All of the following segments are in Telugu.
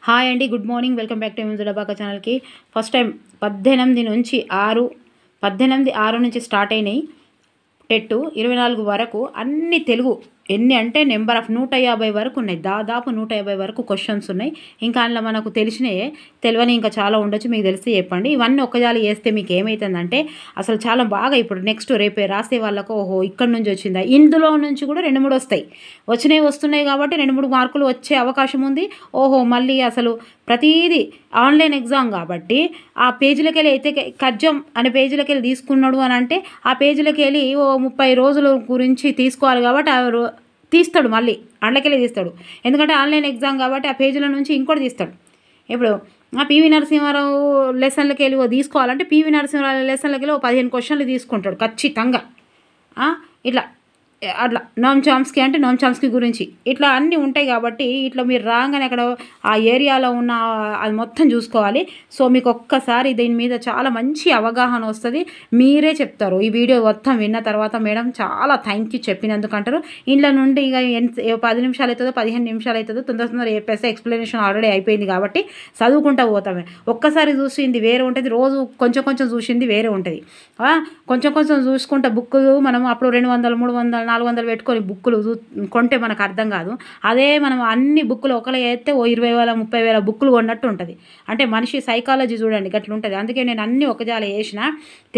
హాయ్ అండి, good morning. Welcome back to ఎంజుడబాక ఛానల్కి. ఫస్ట్ టైం 18 నుంచి 6 నుంచి స్టార్ట్ అయినాయి. టెట్ 24 వరకు అన్ని తెలుగు ఎన్ని అంటే నెంబర్ ఆఫ్ 150 వరకు ఉన్నాయి. దాదాపు 150 వరకు క్వశ్చన్స్ ఉన్నాయి. ఇంకా అందులో మనకు తెలియని ఇంకా చాలా ఉండొచ్చు. మీకు తెలిసి చెప్పండి. ఇవన్నీ ఒక్కజాలి చేస్తే మీకు ఏమవుతుందంటే అసలు చాలా బాగా ఇప్పుడు నెక్స్ట్ రేపే రాసే వాళ్ళకు ఓహో ఇక్కడ నుంచి వచ్చిందా, ఇందులో నుంచి కూడా 2-3 వస్తాయి. వస్తున్నాయి కాబట్టి 2-3 మార్కులు వచ్చే అవకాశం ఉంది. ఓహో మళ్ళీ అసలు ప్రతీది ఆన్లైన్ ఎగ్జామ్ కాబట్టి ఆ పేజీలకి వెళ్ళి అయితే కజ్జం అనే పేజీలకి వెళ్ళి తీసుకున్నాడు అని అంటే ఆ పేజీలకి వెళ్ళి 30 రోజుల గురించి తీసుకోవాలి కాబట్టి తీస్తాడు, మళ్ళీ అందులోకెళ్ళి తీస్తాడు. ఎందుకంటే ఆన్లైన్ ఎగ్జామ్ కాబట్టి ఆ పేజీల నుంచి ఇంకోటి తీస్తాడు. ఇప్పుడు పివి నరసింహారావు లెసన్లకి వెళ్ళి తీసుకోవాలంటే పివి నరసింహారావు లెసన్లకి వెళ్ళి 15 క్వశ్చన్లు తీసుకుంటాడు ఖచ్చితంగా. అట్లా నోమ్ చామ్స్కీ అంటే నోమ్ చామ్స్కీ గురించి ఇట్లా అన్నీ ఉంటాయి కాబట్టి ఇట్లా మీరు రాగానే అక్కడ ఆ ఏరియాలో ఉన్న అది మొత్తం చూసుకోవాలి. సో మీకు ఒక్కసారి దీని మీద చాలా మంచి అవగాహన వస్తుంది. మీరే చెప్తారు ఈ వీడియో మొత్తం విన్న తర్వాత, మేడం చాలా థ్యాంక్ యూ చెప్పినందుకు అంటారు. ఇంట్లో నుండి ఇక 10 నిమిషాలు అవుతుందో 15 నిమిషాలు అవుతుందో తొందర చెప్పేస్తే ఎక్స్ప్లెనేషన్ ఆల్రెడీ అయిపోయింది కాబట్టి చదువుకుంటూ పోతామే. ఒక్కసారి చూసింది వేరే ఉంటుంది, రోజు కొంచెం చూసింది వేరే ఉంటుంది. కొంచెం చూసుకుంటే బుక్కులు మనం అప్పుడు 200, 300, 400 పెట్టుకొని బుక్కులు కొంటే మనకు అర్థం కాదు. అదే మనం అన్ని బుక్కులు ఒకళ్ళు వేస్తే 20,000 30,000 బుక్కులు కొన్నట్టు ఉంటుంది. అంటే మనిషి సైకాలజీ చూడండి గట్ల ఉంటుంది. అందుకే నేను అన్నీ ఒకజాల చేసిన,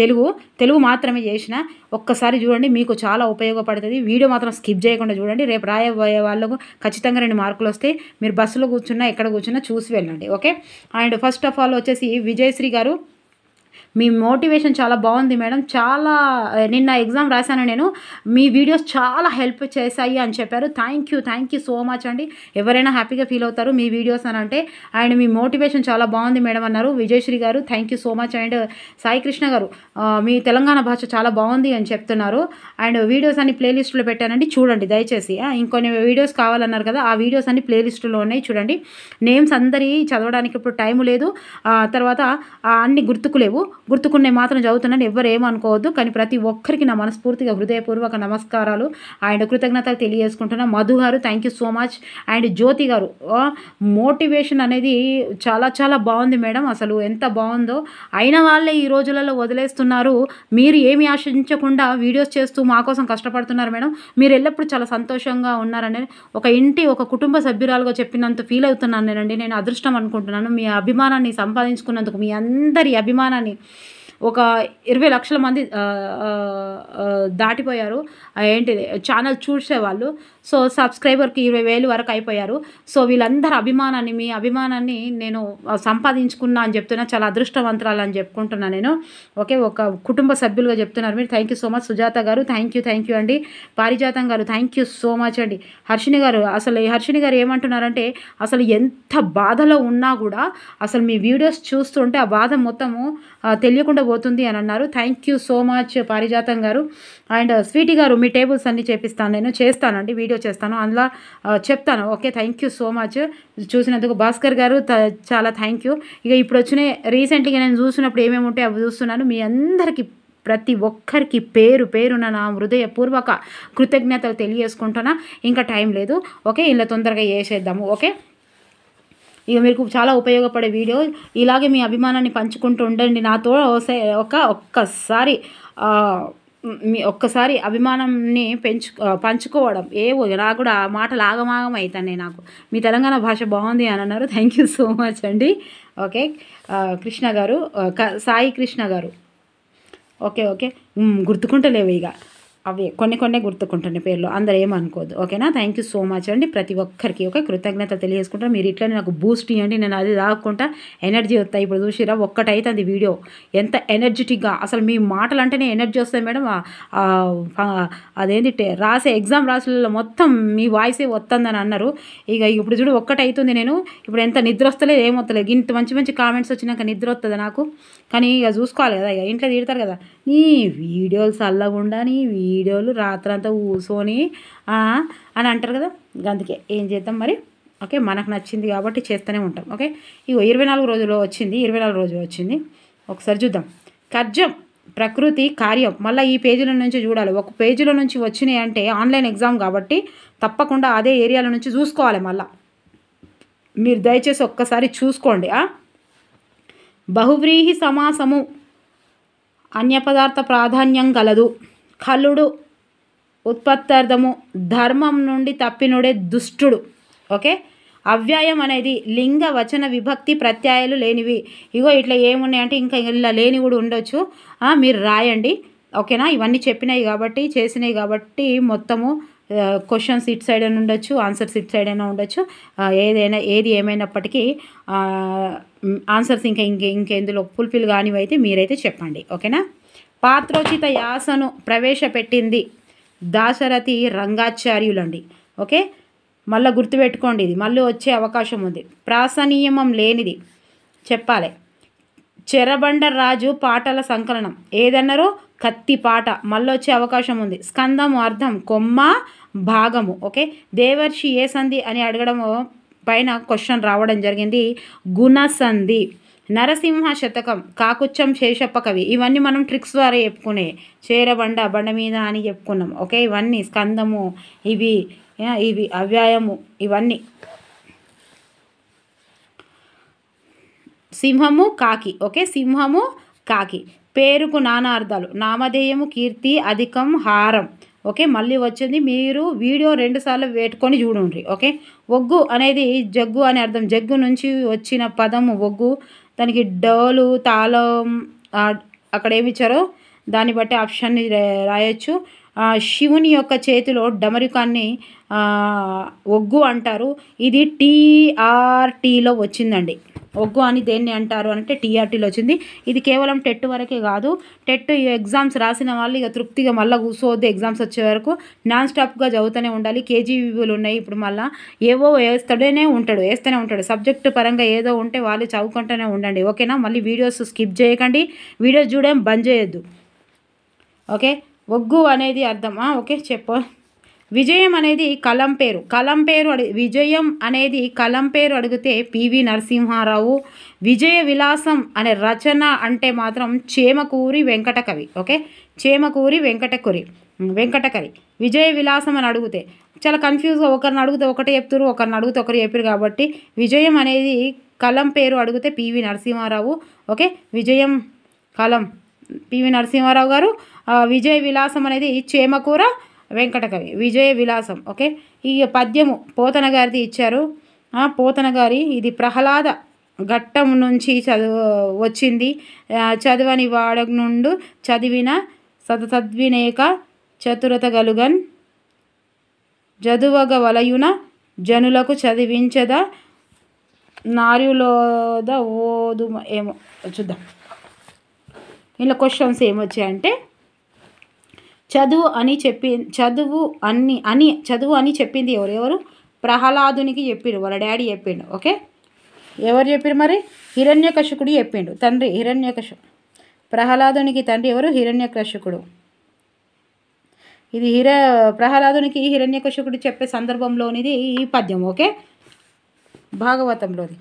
తెలుగు మాత్రమే చేసిన. ఒక్కసారి చూడండి, మీకు చాలా ఉపయోగపడుతుంది. వీడియో మాత్రం స్కిప్ చేయకుండా చూడండి. రేపు రాయబోయే వాళ్ళకు ఖచ్చితంగా 2 మార్కులు వస్తాయి. మీరు బస్సులో కూర్చున్నా ఎక్కడ కూర్చున్నా చూసి వెళ్ళండి. Okay. And first of all వచ్చేసి విజయశ్రీ గారు, మీ మోటివేషన్ చాలా బాగుంది మేడం. చాలా నిన్న ఎగ్జామ్ రాశాను నేను, మీ వీడియోస్ చాలా హెల్ప్ చేశాయి అని చెప్పారు. థ్యాంక్ యూ సో మచ్ అండి. ఎవరైనా హ్యాపీగా ఫీల్ అవుతారు మీ వీడియోస్ అని అంటే. అండ్ మీ మోటివేషన్ చాలా బాగుంది మేడం అన్నారు విజయశ్రీ గారు. Thank you so much. And Sai Krishna గారు, మీ తెలంగాణ భాష చాలా బాగుంది అని చెప్తున్నారు. అండ్ వీడియోస్ అన్ని ప్లేలిస్టులో పెట్టానండి, చూడండి దయచేసి. ఇంకొన్ని వీడియోస్ కావాలన్నారు కదా, ఆ వీడియోస్ అన్ని ప్లేలిస్టులో ఉన్నాయి, చూడండి. నేమ్స్ అందరి చదవడానికి ఇప్పుడు టైం లేదు, తర్వాత అన్ని గుర్తుకులేవు, గుర్తుకునే మాత్రం చదువుతున్నాను, ఎవరు ఏమనుకోవద్దు. కానీ ప్రతి ఒక్కరికి నా మనస్ఫూర్తిగా హృదయపూర్వక నమస్కారాలు అండ్ కృతజ్ఞతలు తెలియజేసుకుంటున్నా. మధు గారు thank you so much. And Jyothi గారు, మోటివేషన్ అనేది చాలా బాగుంది మేడం, అసలు ఎంత బాగుందో. అయిన వాళ్ళే ఈ రోజులలో వదిలేస్తున్నారు. మీరు ఏమి ఆశించకుండా వీడియోస్ చేస్తూ మా కోసం కష్టపడుతున్నారు మేడం. మీరు ఎల్లప్పుడూ చాలా సంతోషంగా ఉన్నారని ఒక కుటుంబ సభ్యురాలుగా చెప్పినంత ఫీల్ అవుతున్నాను నేనండి. నేను అదృష్టం అనుకుంటున్నాను. మీ అభిమానాన్ని సంపాదించుకున్నందుకు, మీ అందరి అభిమానాన్ని ఒక 20 లక్షల మంది దాటిపోయారు. ఏంటిది ఛానల్ చూసేవాళ్ళు. సో సబ్స్క్రైబర్కి 20,000 వరకు అయిపోయారు. సో వీళ్ళందరి అభిమానాన్ని, మీ అభిమానాన్ని నేను సంపాదించుకున్నా అని చెప్తున్నా. చాలా అదృష్టవంతురాలు అని చెప్పుకుంటున్నాను నేను. ఓకే, ఒక కుటుంబ సభ్యులుగా చెప్తున్నారు మీరు. Thank you so much. Sujatha గారు థ్యాంక్ యూ అండి. పారిజాతం గారు థ్యాంక్ యూ సో మచ్ అండి. హర్షిణి గారు, అసలు హర్షిణి గారు ఏమంటున్నారంటే అసలు ఎంత బాధలో ఉన్నా కూడా అసలు మీ వీడియోస్ చూస్తుంటే ఆ బాధ మొత్తము తెలియకుండా పోతుంది అని అన్నారు. థ్యాంక్ యూ సో మచ్ పారిజాతం గారు. అండ్ స్వీటీ గారు, మీ టేబుల్స్ అన్నీ చేపిస్తాను, నేను చేస్తానండి, వీడియో చేస్తాను, అందులో చెప్తాను. Okay, thank you so much చూసినందుకు. భాస్కర్ గారు చాలా థ్యాంక్ యూ. ఇక ఇప్పుడు వచ్చిన రీసెంట్గా నేను చూసినప్పుడు ఏమేమి ఉంటాయి అవి చూస్తున్నాను. మీ అందరికీ ప్రతి ఒక్కరికి పేరున నా హృదయపూర్వక కృతజ్ఞతలు తెలియజేసుకుంటున్నా. ఇంకా టైం లేదు. ఓకే, ఇలా తొందరగా చేసేద్దాము. ఓకే, ఇక మీకు చాలా ఉపయోగపడే వీడియో. ఇలాగే మీ అభిమానాన్ని పంచుకుంటూ ఉండండి నాతో. ఒక్కసారి అభిమానాన్ని పంచుకోవడం. నాకు కూడా మాటలు ఆగమాగం అవుతాయి. నాకు మీ తెలంగాణ భాష బాగుంది అని అన్నారు. థ్యాంక్ యూ సో మచ్ అండి. ఓకే, కృష్ణ గారు, సాయి కృష్ణ గారు, ఓకే గుర్తుకుంటలేవు ఇక అవి కొన్ని గుర్తుకుంటున్నాయి పేర్లు, అందరూ ఏమనుకోవద్దు. ఓకేనా. థ్యాంక్ యూ సో మచ్ అండి ప్రతి ఒక్కరికి. ఓకే, కృతజ్ఞతలు తెలియజేసుకుంటాను. మీరు ఇట్లనే నాకు బూస్ట్ ఇవ్వండి, నేను అది తాగకుండా ఎనర్జీ వస్తాయి. ఇప్పుడు చూసిరా ఒక్కటైతుంది వీడియో, ఎంత ఎనర్జెటిక్గా. అసలు మీ మాటలు అంటేనే ఎనర్జీ వస్తాయి మేడం. అదేంటి రాసే ఎగ్జామ్ రాసులలో మొత్తం మీ వాయిసే వస్తుందని అన్నారు. ఇక ఇప్పుడు చూడు ఒక్కటైతుంది. నేను ఇప్పుడు ఎంత నిద్ర వస్తలేదు, ఏమొస్తలేదు. ఇంత మంచి కామెంట్స్ వచ్చినాక నిద్ర వస్తుంది నాకు. కానీ ఇక చూసుకోవాలి కదా, ఇక ఇంట్లో తిడతారు కదా, నీ వీడియోలు చల్లకుండా నీ వీడియోలు రాత్రంతా కూర్చొని అని అంటారు కదా. అందుకే ఏం చేద్దాం మరి. ఓకే, మనకు నచ్చింది కాబట్టి చేస్తూనే ఉంటాం. ఓకే, ఇగో 24 రోజులు వచ్చింది. ఒకసారి చూద్దాం. కర్జం, ప్రకృతి, కార్యం. మళ్ళీ ఈ పేజీల నుంచి చూడాలి. ఒక పేజీలో నుంచి వచ్చినాయి అంటే ఆన్లైన్ ఎగ్జామ్ కాబట్టి తప్పకుండా అదే ఏరియాల నుంచి చూసుకోవాలి. మళ్ళీ మీరు దయచేసి ఒక్కసారి చూసుకోండి. బహువ్రీహి సమాసము అన్యపదార్థ ప్రాధాన్యం కలదు. ఖలుడు ఉత్పత్తార్థము ధర్మం నుండి తప్పినుడే దుష్టుడు. ఓకే, అవ్యయం అనేది లింగ వచన విభక్తి ప్రత్యయాలు లేనివి. ఇగో ఇట్లా ఏమున్నాయంటే ఇంకా ఇలా లేని కూడా ఉండొచ్చు, మీరు రాయండి. ఓకేనా, ఇవన్నీ చెప్పినాయి కాబట్టి చేసినాయి కాబట్టి మొత్తము క్వశ్చన్స్ ఇట్ సైడ్ అయినా ఉండొచ్చు, ఆన్సర్స్ ఇట్ సైడ్ అయినా ఉండొచ్చు. ఏది ఏమైనప్పటికీ ఆన్సర్స్ ఇంకెందులో ఫుల్ఫిల్ కానివైతే మీరైతే చెప్పండి. ఓకేనా. పాత్రోచిత యాసను ప్రవేశపెట్టింది దాశరథి రంగాచార్యులండి. ఓకే, మళ్ళీ గుర్తుపెట్టుకోండి, ఇది మళ్ళీ వచ్చే అవకాశం ఉంది. ప్రాసనియమం లేనిది చెప్పాలి. చెరబండ రాజు పాటల సంకలనం ఏదన్నారో కత్తి పాట, మళ్ళీ వచ్చే అవకాశం ఉంది. స్కందము అర్థం కొమ్మ భాగము. ఓకే, దేవర్షి ఏ సంధి అని అడగడం పైన క్వశ్చన్ రావడం జరిగింది, గుణసంధి. నరసింహ శతకం కాకుచ్చం శేషప్ప కవి. ఇవన్నీ మనం ట్రిక్స్ ద్వారా చెప్పుకునే, చేరబండ బండ మీద అని చెప్పుకున్నాం. ఓకే, ఇవన్నీ స్కందము, ఇవి అవ్యాయము, ఇవన్నీ. సింహము కాకి. ఓకే, సింహము కాకి. పేరుకు నానా అర్థాలు. నామధేయము కీర్తి, అధికం, హారం. ఓకే, మళ్ళీ వచ్చింది, మీరు వీడియో 2 సార్లు పెట్టుకొని చూడండి. ఓకే, ఒగ్గు అనేది జగ్గు అని అర్థం. జగ్గు నుంచి వచ్చిన పదము ఒగ్గు. దానికి డోలు తాళం అక్కడ ఏమి ఇచ్చారో దాన్ని బట్టి ఆప్షన్ని రాయొచ్చు. శివుని యొక్క చేతిలో డమరుకాన్ని ఒగ్గు అంటారు. ఇది TRTలో వచ్చిందండి. ఒగ్గు అని దేన్ని అంటారు అంటే TRTలో వచ్చింది. ఇది కేవలం టెట్ వరకే కాదు, టెట్ ఎగ్జామ్స్ రాసిన వాళ్ళు ఇక తృప్తిగా మళ్ళీ కూర్చోవద్దు. ఎగ్జామ్స్ వచ్చే వరకు నాన్ స్టాప్గా చదువుతూనే ఉండాలి. కేజీబీలు ఉన్నాయి ఇప్పుడు, మళ్ళీ ఏవో వేస్తూనే ఉంటాడు. సబ్జెక్టు పరంగా ఏదో ఉంటే వాళ్ళు చదువుకుంటూనే ఉండండి. ఓకేనా, మళ్ళీ వీడియోస్ స్కిప్ చేయకండి, వీడియోస్ చూడడం బంద్ చేయొద్దు. ఓకే, ఒగ్గు అనేది అర్థం. ఓకే, చెప్పు. విజయం అనేది కలం పేరు విజయం అనేది కలం పేరు అడిగితే PV నరసింహారావు. విజయ విలాసం అనే రచన అంటే మాత్రం చేమకూరి వెంకటకవి. ఓకే, చేమకూరి వెంకటకవి. విజయ విలాసం అని అడిగితే చాలా కన్ఫ్యూజ్గా, ఒకరిని అడిగితే ఒకటే చెప్తారు, ఒకరిని అడిగితే ఒకరు చెప్పారు. కాబట్టి విజయం అనేది కలం పేరు అడిగితే PV నరసింహారావు. ఓకే, విజయం కలం PV నరసింహారావు గారు. విజయ విలాసం అనేది చేమకూర వెంకటకవి. విజయ విలాసం. ఓకే, ఈ పద్యము పోతన గారిది ఇచ్చారు. పోతన గారి ఇది ప్రహ్లాద ఘట్టం నుంచి వచ్చింది. చదవని వాడ నుండు చదివిన సద్వినేక చతురత గలుగన్ జదువగ వలయున జనులకు చదివించద నార్యులోద ఓదు. ఏమో చూద్దాం ఇలా క్వశ్చన్స్ ఏమొచ్చాయంటే, చదువు అని చెప్పింది ఎవరు? ప్రహ్లాదునికి చెప్పిండు, వాళ్ళ డాడీ చెప్పిండు. ఓకే, ఎవరు చెప్పారు మరి? హిరణ్యకశిపుడు చెప్పిండు, తండ్రి హిరణ్యకశిపుడు. ప్రహ్లాదునికి తండ్రి ఎవరు? హిరణ్యకశిపుడు. ఇది ప్రహ్లాదునికి హిరణ్యకశిపుడు చెప్పే సందర్భంలోనిది ఈ పద్యం. ఓకే, భాగవతంలోది.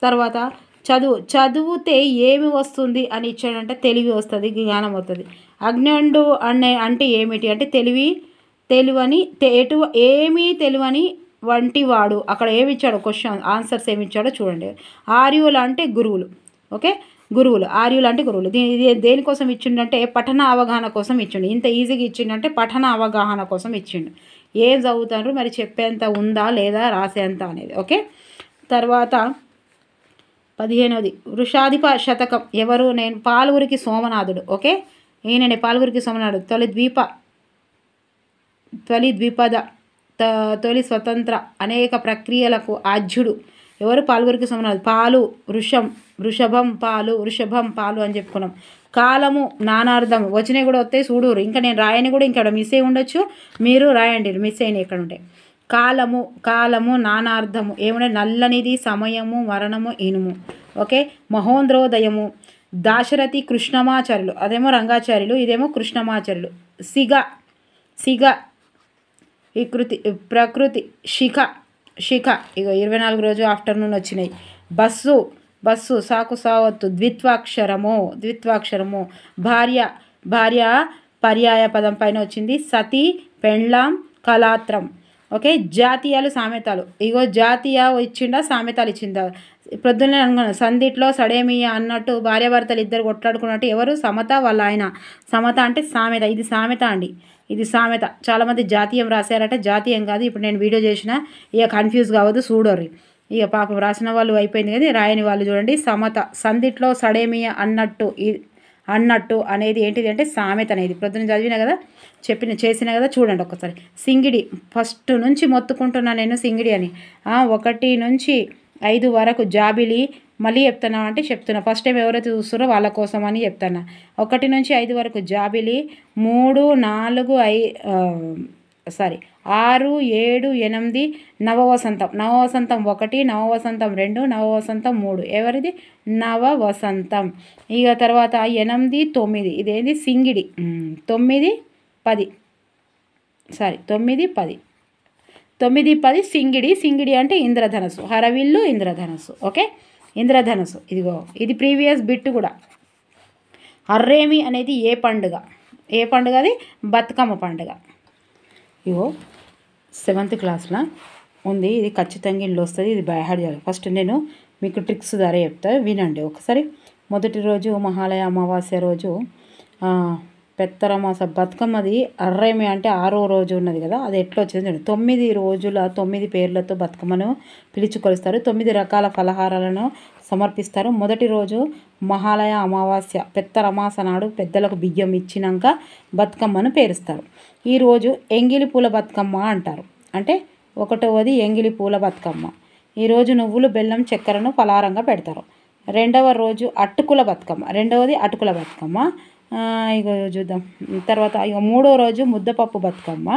తర్వాత చదివితే ఏమి వస్తుంది అని ఇచ్చాడంటే తెలివి వస్తుంది, జ్ఞానం వస్తుంది. అజ్ఞానుడు అంటే ఏమిటి అంటే తెలివని ఏమీ తెలివని వంటి వాడు. అక్కడ ఏమి ఇచ్చాడో క్వశ్చన్ ఆన్సర్స్ ఏమి ఇచ్చాడో చూడండి. ఆర్యులు అంటే గురువులు. ఓకే, గురువులు. ఆర్యులు అంటే గురువులు. దేనికోసం ఇచ్చిండంటే పఠన అవగాహన కోసం ఇచ్చిండు. ఇంత ఈజీగా ఇచ్చిండంటే పఠన అవగాహన కోసం ఇచ్చిండు. ఏం చదువుతారు మరి, చెప్పేంత ఉందా లేదా, రాసేంత అనేది. ఓకే, తర్వాత 15వది వృషాధిప శతకం. ఎవరు? నేను పాల్గురికి సోమనాథుడు. ఓకే, ఈయననే పాల్గురికి సోమనాథుడు. తొలి ద్విపద తొలి స్వతంత్ర అనేక ప్రక్రియలకు ఆజ్యుడు. ఎవరు? పాల్గురికి సోమనాథుడు. పాలు వృషభం పాలు అని చెప్పుకున్నాం. కాలము నానార్థం వచ్చినాయి కూడా వస్తాయి చూడరు. ఇంకా నేను రాయని కూడా ఇంకా మిస్ అయి ఉండొచ్చు, మీరు రాయండి మిస్ అయిన ఎక్కడ ఉంటాయి. కాలము నానార్థము ఏముండే? నల్లనిది, సమయము, మరణము, ఇనుము. ఓకే, మహోంద్రోదయము. దాశరథి కృష్ణమాచార్యులు, అదేమో రంగాచార్యులు, ఇదేమో కృష్ణమాచార్యులు. సిగ వికృతి ప్రకృతి. శిఖ ఇక 24 రోజు ఆఫ్టర్నూన్ వచ్చినాయి. బస్సు సాకు సావత్తు. ద్విత్వాక్షరము. భార్య పర్యాయ పదం పైన వచ్చింది. సతి, పెండ్లాం, కళాత్రం. ఓకే, జాతీయాలు సామెతలు. ఇగో జాతీయ ఇచ్చిండా, సామెతలు ఇచ్చిందా. ప్రొద్దున్నే అనుకున్నాను సందిట్లో సడేమియ అన్నట్టు భార్యాభర్తలు ఇద్దరు కొట్లాడుకున్నట్టు ఎవరు, సమత వాళ్ళ ఆయన. సమత అంటే సామెత, ఇది సామెత అండి, ఇది సామెత. చాలామంది జాతీయం రాశారట, జాతీయం కాదు. ఇప్పుడు నేను వీడియో చేసిన, ఇక కన్ఫ్యూజ్ కావద్దు, చూడరు. ఇక పాపం రాసిన వాళ్ళు అయిపోయింది కానీ రాయని వాళ్ళు చూడండి. సమత, సందిట్లో సడేమియ అన్నట్టు అనేది ఏంటిది అంటే సామెత అనేది. ప్రొద్దున చదివిన కదా, చేసిన కదా, చూడండి ఒకసారి. సింగిడి, ఫస్ట్ నుంచి మొత్తుకుంటున్నా నేను సింగిడి అని. 1 నుంచి 5 వరకు జాబిలి. మళ్ళీ చెప్తున్నా అంటే చెప్తున్నా, ఫస్ట్ టైం ఎవరైతే చూస్తారో వాళ్ళ కోసం అని చెప్తున్నా. 1 నుంచి 5 వరకు జాబిలి. 3, 4, 6, 7, 8 నవవసంతం. నవవసంతం 1, నవవసంతం 2, నవవసంతం 3. ఎవరిది? నవవసంతం. ఇక తర్వాత 8, 9 ఇదేంది? సింగిడి. 9, 10 9, 10 9, 10 సింగిడి. సింగిడి అంటే ఇంద్రధనస్సు, హరవిల్లు ఇంద్రధనస్సు. ఓకే, ఇంద్రధనస్సు. ఇదిగో ఇది ప్రీవియస్ బిట్ కూడా. అర్రేమి అనేది ఏ పండుగ? ఏ పండుగ అది? బతుకమ్మ పండుగ. ఇగో 7th క్లాస్లో ఉంది, ఇది ఖచ్చితంగా ఇంట్లో వస్తుంది. ఇది బైహార్డ్ చేయాలి. ఫస్ట్ నేను మీకు ట్రిక్స్ ద్వారా చెప్తా, వినండి ఒకసారి. మొదటి రోజు మహాలయ అమావాస్య రోజు పెత్తరమాస బతుకమ్మది. అర్రేమి అంటే 6వ రోజు ఉన్నది కదా, అది ఎట్లా వచ్చింది? 9 రోజుల 9 పేర్లతో బతుకమ్మను పిలుచుకొలుస్తారు. 9 రకాల ఫలహారాలను సమర్పిస్తారు. మొదటి రోజు మహాలయ అమావాస్య, పెత్తరమాస నాడు పెద్దలకు బియ్యం ఇచ్చినాక బతుకమ్మను పేరుస్తారు. ఈరోజు ఎంగిలి పూల బతుకమ్మ అంటారు. అంటే 1వది ఎంగిలి పూల బతుకమ్మ. ఈరోజు నువ్వులు, బెల్లం, చక్కెరను ఫలహారంగా పెడతారు. 2వ రోజు అటుకుల బతుకమ్మ. 2వది అటుకుల బతుకమ్మ. ఇక చూద్దాం తర్వాత. ఇక 3వ రోజు ముద్దపప్పు బతుకమ్మ.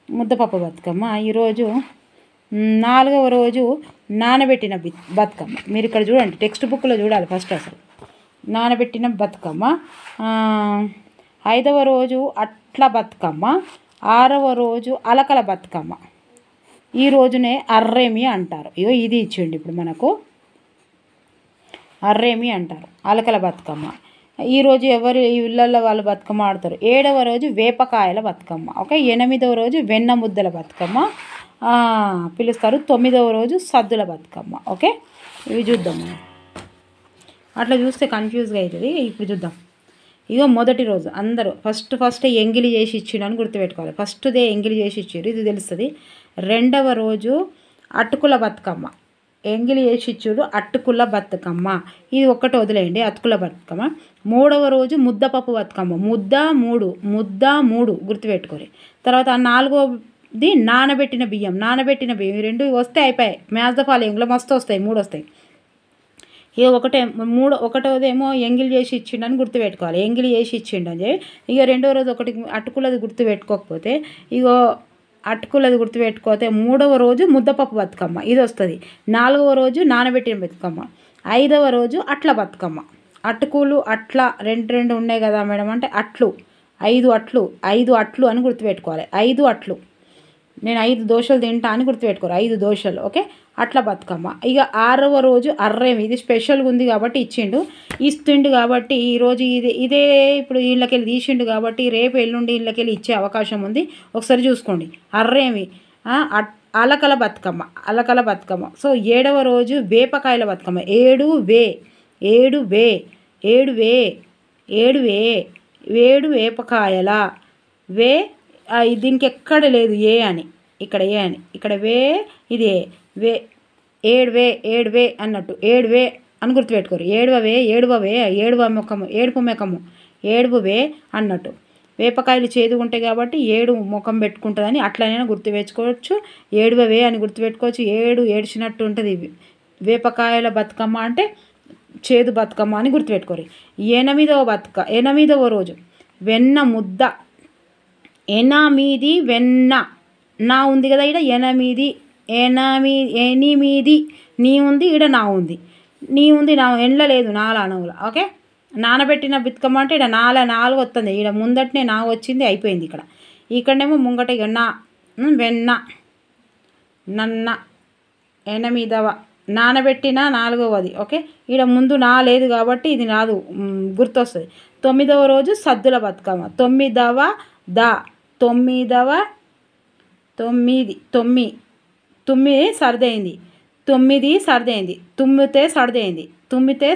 ముద్దపప్పు బతుకమ్మ. ఈరోజు 4వ రోజు నానబెట్టిన బతుకమ్మ. మీరు ఇక్కడ చూడండి, టెక్స్ట్ బుక్లో చూడాలి ఫస్ట్ అసలు. నానబెట్టిన బతుకమ్మ. 5వ రోజు అట్ల బతుకమ్మ. 6వ రోజు అలకల బతుకమ్మ. ఈ రోజునే అర్రేమి అంటారు. ఇగో ఇది ఇచ్చిండి ఇప్పుడు మనకు, అర్రేమి అంటారు, అలకల బతుకమ్మ. ఈరోజు ఎవరు ఇళ్ళల్లో వాళ్ళు బతుకమ్మ ఆడతారు. 7వ రోజు వేపకాయల బతుకమ్మ. ఓకే, 8వ రోజు వెన్న ముద్దల బతుకమ్మ పిలుస్తారు. 9వ రోజు సద్దుల బతుకమ్మ. ఓకే, ఇవి చూద్దాం. అట్లా చూస్తే కన్ఫ్యూజ్గా అవుతుంది. ఇప్పుడు చూద్దాం. ఇగో మొదటి రోజు అందరూ ఫస్ట్ ఎంగిలి చేసి ఇచ్చిండు అని గుర్తుపెట్టుకోవాలి. ఫస్ట్దే ఎంగిలి చేసి ఇచ్చారు, ఇది తెలుస్తుంది. 2వ రోజు అటుకుల బతుకమ్మ. ఎంగిలి చేసి ఇచ్చుడు అటుకుల బతుకమ్మ, ఇది ఒక్కటి వదిలేయండి, అటుకుల బతుకమ్మ. 3వ రోజు ముద్దపప్పు బతుకమ్మ. ముద్ద 3 గుర్తుపెట్టుకోరు. తర్వాత 4వది నానబెట్టిన బియ్యం. నానబెట్టిన బియ్యం 2 వస్తే అయిపోయాయి. మ్యాచ్ ద ఫాలోయింగ్లో మస్తు వస్తాయి, 3 వస్తాయి. ఇక 1వదేమో ఎంగిలి చేసి ఇచ్చిండని గుర్తుపెట్టుకోవాలి. ఎంగిలి చేసి ఇచ్చిండని చెప్పి ఇక 2వ రోజు ఒకటి అటుకులది గుర్తుపెట్టుకోకపోతే, ఇగో అటుకులది గుర్తుపెట్టుకోతే 3వ రోజు ముద్దపప్పు బతుకమ్మ, ఇది వస్తుంది. 4వ రోజు నానబెట్టిన బతుకమ్మ. 5వ రోజు అట్ల బతుకమ్మ. అటుకులు అట్ల 2 ఉన్నాయి కదా మేడం అంటే అట్లు, 5 అట్లు అని గుర్తుపెట్టుకోవాలి. 5 అట్లు, నేను 5 దోశలు తింటా అని గుర్తుపెట్టుకోరు, 5 దోశలు. ఓకే, అట్ల బతుకమ్మ. ఇక 6వ రోజు అర్రేమి, ఇది స్పెషల్గా ఉంది కాబట్టి ఇస్తుండు కాబట్టి ఈరోజు ఇదే ఇప్పుడు ఇళ్ళకెళ్ళి తీసిండు కాబట్టి రేపు ఎల్లుండి ఇళ్ళకెళ్ళి ఇచ్చే అవకాశం ఉంది. ఒకసారి చూసుకోండి. అర్రేమి అలకల బతుకమ్మ. సో 7వ రోజు వేపకాయల బతుకమ్మ. 7 వేపకాయల దీనికి ఎక్కడ లేదు ఏ అని, ఇక్కడ ఏ అని, ఇక్కడ ఇది వే 7 వే అన్నట్టు 7 వే అని గుర్తుపెట్టుకోరు. 7వ ముఖము, ఏడుపు వే అన్నట్టు. వేపకాయలు చేదుగుంటాయి కాబట్టి 7 ముఖం పెట్టుకుంటుందని అట్లనైనా గుర్తుపెట్టుకోవచ్చు. 7వ వే అని గుర్తుపెట్టుకోవచ్చు. 7 ఏడ్చినట్టు ఉంటుంది. వేపకాయల బతుకమ్మ అంటే చేదు బతుకమ్మ అని గుర్తుపెట్టుకోరు. 8వ రోజు వెన్న ముద్ద. 8 వెన్న నా ఉంది కదా ఇక్కడ, 8 నీ ఉంది ఇక్కడ, నా ఉంది, నా ఎండ్ల లేదు, నాలా నవ్వుల. ఓకే, నానబెట్టిన బతుకమ్మ అంటే ఇక్కడ 4 వస్తుంది. ఇక్కడ ముందటనే నా వచ్చింది, అయిపోయింది. ఇక్కడనేమో ముంగట ఇక నా వెన్న నన్న 8వ నానబెట్టిన 4వది. ఓకే, ఇక్కడ ముందు నా లేదు కాబట్టి ఇది రాదు, గుర్తొస్తుంది. 9వ రోజు సద్దుల బతుకమ్మ. 9వ సర్దైంది, 9 సర్దైంది, తుమ్మితే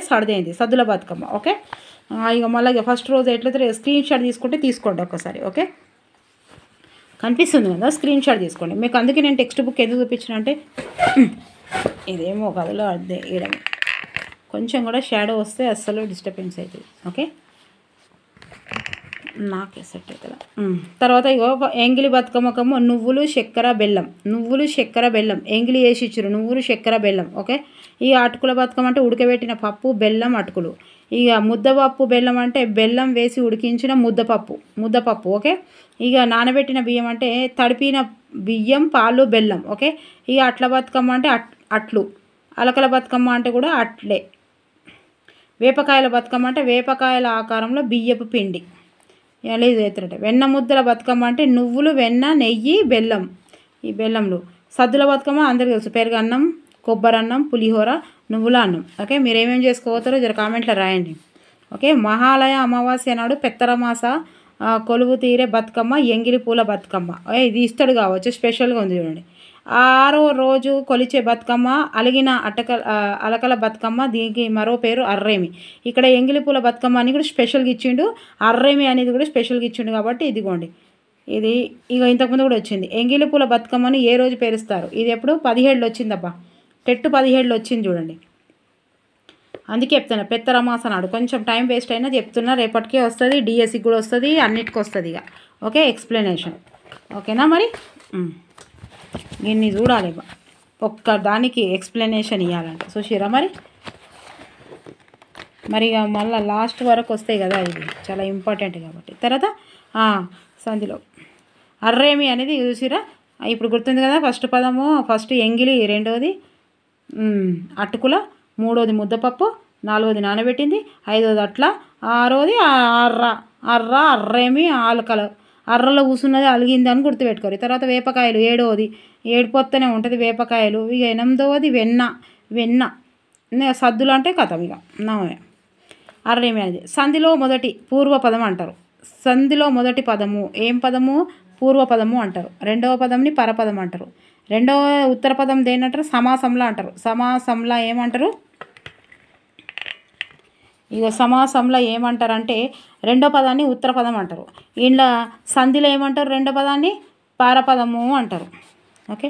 సర్దైంది సద్దుల బతుకమ్మ. ఓకే, ఇక మళ్ళీ ఫస్ట్ రోజు ఎట్లయితే స్క్రీన్ షాట్ తీసుకుంటే తీసుకోండి ఒక్కసారి. ఓకే, కనిపిస్తుంది కదా, స్క్రీన్ షాట్ తీసుకోండి. మీకు అందుకే నేను టెక్స్ట్ బుక్ ఎందుకు చూపించిన అంటే ఇదేమో కథలో అదే వేయడం, కొంచెం కూడా షాడో వస్తే అస్సలు డిస్టర్బెన్స్ అవుతుంది. ఓకే, నాకే సెట్ అవుతుందా. తర్వాత ఇగో ఎంగిలి బతుకమ్మకము నువ్వులు చక్కెర బెల్లం ఎంగిలి వేసి ఇచ్చారు, నువ్వులు చక్కెర బెల్లం. ఓకే, ఈ అటుకుల బతుకమ్మ అంటే ఉడకబెట్టిన పప్పు బెల్లం అటుకులు. ఇక ముద్దపప్పు బెల్లం అంటే బెల్లం వేసి ఉడికించిన ముద్దపప్పు. ఓకే, ఇక నానబెట్టిన బియ్యం అంటే తడిపిన బియ్యం పాలు బెల్లం. ఓకే, ఇక అట్ల బతుకమ్మ అంటే అట్లు, అలకల బతుకమ్మ అంటే కూడా అట్లే. వేపకాయల బతుకమ్మ అంటే వేపకాయల ఆకారంలో బియ్యపు పిండి లేదు ఎత్తురంటే. వెన్న ముద్దల బతుకమ్మ అంటే నువ్వులు, వెన్న, నెయ్యి, బెల్లం, ఈ బెల్లంలు. సద్దుల బతుకమ్మ అందరికీ తెలుసు, పెరుగన్నం, కొబ్బరన్నం, పులిహోర, నువ్వుల అన్నం. ఓకే, మీరు ఏమేమి చేసుకోతారో జర కామెంట్లో రాయండి. ఓకే, మహాలయ అమావాస్య నాడు పెత్తరమాస కొలువు తీరే బతుకమ్మ ఎంగిలి పూల బతుకమ్మ. ఇది ఇస్తాడు కావచ్చు, స్పెషల్గా ఉంది చూడండి. 6వ రోజు కొలిచే బతుకమ్మ అలకల బతుకమ్మ, దీనికి మరో పేరు అర్రేమి. ఇక్కడ ఎంగిలి పూల బతుకమ్మ అని కూడా స్పెషల్గా ఇచ్చిండు, అర్రేమి అనేది కూడా స్పెషల్గా ఇచ్చిండు. కాబట్టి ఇదిగోండి, ఇది ఇక ఇంతకుముందు కూడా వచ్చింది. ఎంగిలి పూల బతుకమ్మని ఏ రోజు పేరుస్తారు? ఇది ఎప్పుడు 17 వచ్చిందబ్బా, టెట్టు 17 వచ్చింది చూడండి. అందుకే చెప్తున్నా పెత్తరమాస నాడు. కొంచెం టైం వేస్ట్ అయినా చెప్తున్నా, రేపటికే వస్తుంది, డిఎస్సికి కూడా వస్తుంది, అన్నిటికీ వస్తుంది ఇక. Okay, explanation. ఓకేనా మరి, దీన్ని చూడాలి ఒక్క దానికి ఎక్స్ప్లెనేషన్ ఇవ్వాలంటే. చూసిరా మరి ఇక మళ్ళీ లాస్ట్ వరకు వస్తాయి కదా, ఇది చాలా ఇంపార్టెంట్ కాబట్టి. తర్వాత సంధిలో అర్రేమి అనేది చూసిరా, ఇప్పుడు గుర్తుంది కదా. ఫస్ట్ ఎంగిలి, 2వది అటుకుల, 3వది ముద్దపప్పు, 4వది నానబెట్టింది, 5వది అట్ల, 6వది అర్రేమి ఆలకలు. అర్రలో కూసున్నది అలిగింది అని గుర్తుపెట్టుకోరు. తర్వాత వేపకాయలు 7వది, ఏడిపోతూనే ఉంటుంది వేపకాయలు. ఇక 8వది వెన్న సద్దులు అంటే కథం ఇక నవమే. అర్రేమి అనేది సంధిలో మొదటి పూర్వపదం అంటారు. సంధిలో మొదటి పదము ఏం పదము? పూర్వపదము అంటారు. 2వ పదంని పరపదం అంటారు. 2వ ఉత్తర పదం దేనంటారు? సమాసంలా అంటారు. సమాసంలా ఏమంటారు? ఇక సమాసంలో ఏమంటారంటే 2వ పదాన్ని ఉత్తర పదం అంటారు. ఇంట్లో సంధిలో ఏమంటారు? 2వ పదాన్ని పారపదము అంటారు. ఓకే,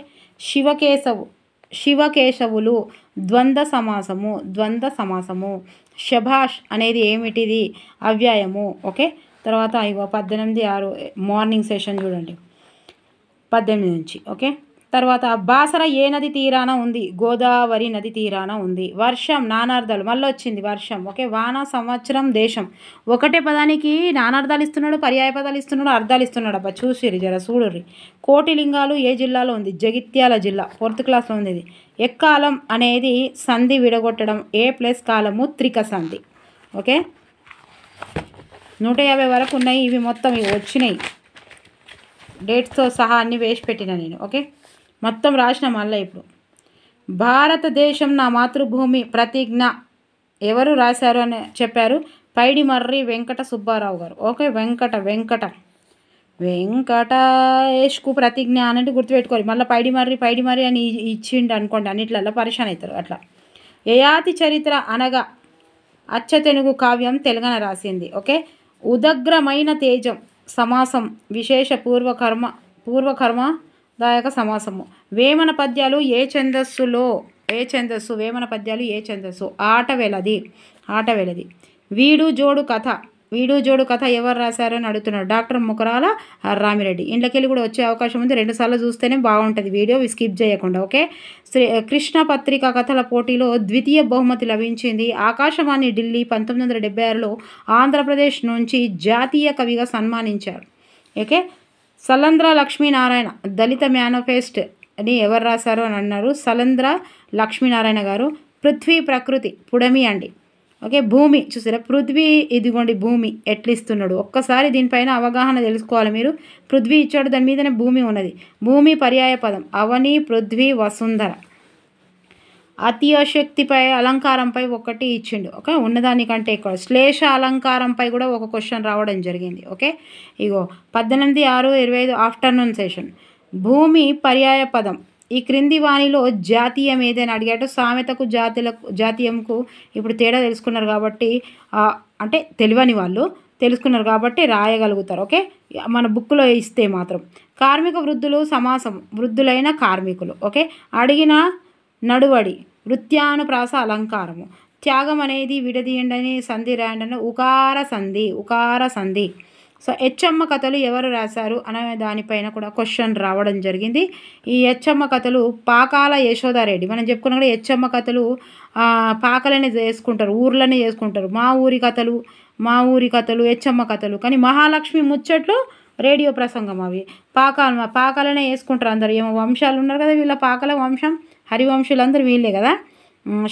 శివకేశవులు ద్వంద్వ సమాసము. శభాష్ అనేది ఏమిటిది? అవ్యయము. ఓకే, తర్వాత ఇగో 18/6 మార్నింగ్ సెషన్ చూడండి, 18 నుంచి. ఓకే, తర్వాత బాసర ఏ నది తీరాన ఉంది? గోదావరి నది తీరాన ఉంది. వర్షం నానార్థాలు, మళ్ళీ వచ్చింది వర్షం. ఓకే, వాన, సంవత్సరం, దేశం. ఒకటే పదానికి నానార్థాలు ఇస్తున్నాడు, పర్యాయ పదాలు ఇస్తున్నాడు, అర్థాలు ఇస్తున్నాడు. అబ్బా చూసిరి జర చూడుర్రి. కోటిలింగాలు ఏ జిల్లాలో ఉంది? జగిత్యాల జిల్లా, 4th క్లాస్లో ఉంది ఇది. ఎక్కాలం అనేది సంధి విడగొట్టడం, ఏ ప్లస్ కాలము త్రిక సంధి. ఓకే, 150 వరకు ఉన్నాయి. ఇవి మొత్తం ఇవి వచ్చినాయి డేట్స్తో సహా అన్నీ వేసి పెట్టిన నేను. ఓకే, మొత్తం రాసిన. మళ్ళీ ఇప్పుడు భారతదేశం నా మాతృభూమి ప్రతిజ్ఞ ఎవరు రాశారు అని చెప్పారు? పైడిమర్రి వెంకట సుబ్బారావు గారు. ఓకే, వెంకటేష్కు ప్రతిజ్ఞ అనేది గుర్తుపెట్టుకోవాలి. మళ్ళీ పైడిమర్రి అని ఇచ్చిండు అనుకోండి, అన్నిట్లలో పరిశాన్ అవుతారు. అట్లా యయాతి చరిత్ర అనగా అచ్చతెనుగు కావ్యం తెలంగాణ రాసింది. ఓకే, ఉదగ్రమైన తేజం సమాసం, విశేష పూర్వకర్మదాయక సమాసము. వేమన పద్యాలు ఏ ఛందస్సు? వేమన పద్యాలు ఏ ఛందస్సు? ఆట వెలది. వీడు జోడు కథ ఎవరు రాశారు అని అడుగుతున్నాడు. డాక్టర్ ముకరాల రామిరెడ్డి. ఇంట్లోకెళ్ళి కూడా వచ్చే అవకాశం ఉంది, 2 సార్లు చూస్తేనే బాగుంటుంది వీడియో, స్కిప్ చేయకుండా. ఓకే, కృష్ణ పత్రిక కథల పోటీలో ద్వితీయ బహుమతి లభించింది. ఆకాశవాణి ఢిల్లీ 1976లో ఆంధ్రప్రదేశ్ నుంచి జాతీయ కవిగా సన్మానించారు. ఓకే, సలంద్ర లక్ష్మీనారాయణ దళిత మేనిఫెస్టో అని ఎవరు రాశారు అని అన్నారు? సలంద్ర లక్ష్మీనారాయణ గారు. పృథ్వీ ప్రకృతి పుడమి అండి. ఓకే, భూమి చూసారా, పృథ్వీ ఇదిగోండి భూమి ఎట్లిస్తున్నాడు. ఒక్కసారి దీనిపైన అవగాహన తెలుసుకోవాలి మీరు. పృథ్వీ ఇచ్చాడు, దాని మీదనే భూమి ఉన్నది. భూమి పర్యాయ పదం అవని, పృథ్వీ, వసుంధర. అతిశక్తిపై అలంకారంపై ఒకటి ఇచ్చిండు. ఓకే, ఉన్నదానికంటే ఎక్కువ. శ్లేష అలంకారంపై కూడా ఒక క్వశ్చన్ రావడం జరిగింది. ఓకే, ఇగో 18/6/25 ఆఫ్టర్నూన్ సెషన్. భూమి పర్యాయ పదం ఈ క్రింది వాణిలో జాతీయం ఏదైనా అడిగాడు. సామెతకు జాతీయంకు ఇప్పుడు తేడా తెలుసుకున్నారు కాబట్టి అంటే తెలియని వాళ్ళు తెలుసుకున్నారు కాబట్టి రాయగలుగుతారు. ఓకే, మన బుక్లో ఇస్తే మాత్రం. కార్మిక వృద్ధులు సమాసం వృద్ధులైన కార్మికులు. ఓకే, అడిగిన నడువడి వృత్యానుప్రాస అలంకారము. త్యాగం అనేది విడదీయండని సంధి రాయండి. ఉకార సంధి. సో హెచ్చమ్మ కథలు ఎవరు రాశారు అనే దానిపైన కూడా క్వశ్చన్ రావడం జరిగింది. ఈ హెచ్చమ్మ కథలు పాకాల యశోదారెడ్డి. మనం చెప్పుకున్నా కూడా హెచ్చమ్మ కథలు పాకలనే చేసుకుంటారు, ఊర్లనే చేసుకుంటారు. మా ఊరి కథలు హెచ్చమ్మ కథలు. కానీ మహాలక్ష్మి ముచ్చట్లు రేడియో ప్రసంగం. అవి పాకాలనే వేసుకుంటారు అందరు. ఏమో వంశాలు ఉన్నారు కదా వీళ్ళ పాకల వంశం, హరివంశులు అందరూ వీళ్ళే కదా.